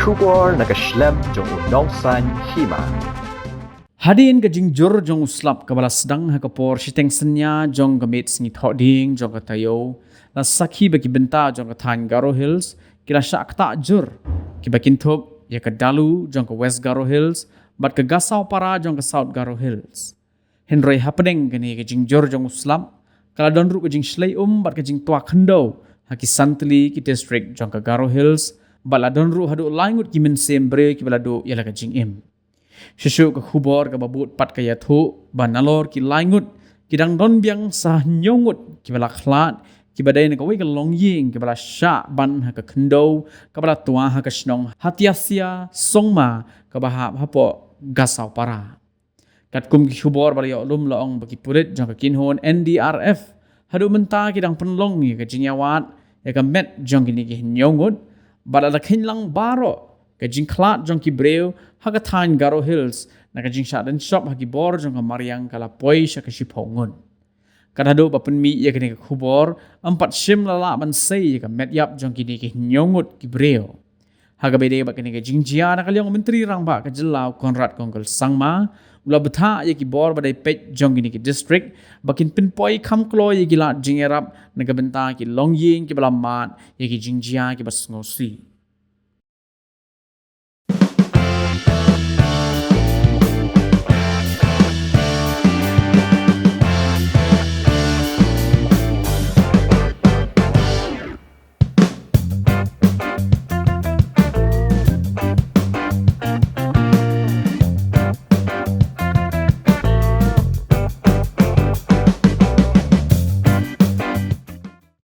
khubor nakaslem jong unongsan hima. Hadin ka jingjur jong uslap kabala sedang hakapor siteng senya jong gamit singi thoding jong katayo la sakhi baki benta jong kathan Garo Hills kila syak tak jur kibakin thop ya ka dalu jong ka West Garo Hills bat ka gasau para jong ka South Garo Hills. Henry happening kani ka jingjur jong uslap kala donru ka jing shlai bat ka jing tua khando haki santli ki district jong ka Garo Hills bala donru hadu langut ki men sembre ki bala do yala ka jing im. Syesyu ke khubor ke babut pat kaya thu banalor ki langut kidang don biang sah nyongut ki bala khlat ki badai ne kawai ke longying ki bala sya ban ha ka khendo ka bala tua ha ka snong hatiasia songma ka bahap hapo gasau para kat kum ki khubor bala yo lum laong bagi purit jang ka kinhon NDRF hadu menta kidang penlong ni ka jinyawat ya ka met jang kini ki nyongut bala la khinlang baro ka jingklat jong ki breu haga thain Garo Hills na ka jing shadan shop hagi bor jong ka mariang kala poi sha ka shipongun kadado ba penmi ya kini ka khubor empat shim lala ban sei ka met yap jong kini ki nyongut ki breu haga bede ba kini ka jingjia na kalyong menteri rang ba ka jelau Konrad Kongkol Sangma ula betha ya ki bor badai pet jong kini ki district bakin pinpoi kham klo ya ki la jingerap na ka benta ki longying ki balamat ya ki jingjia ki basngosi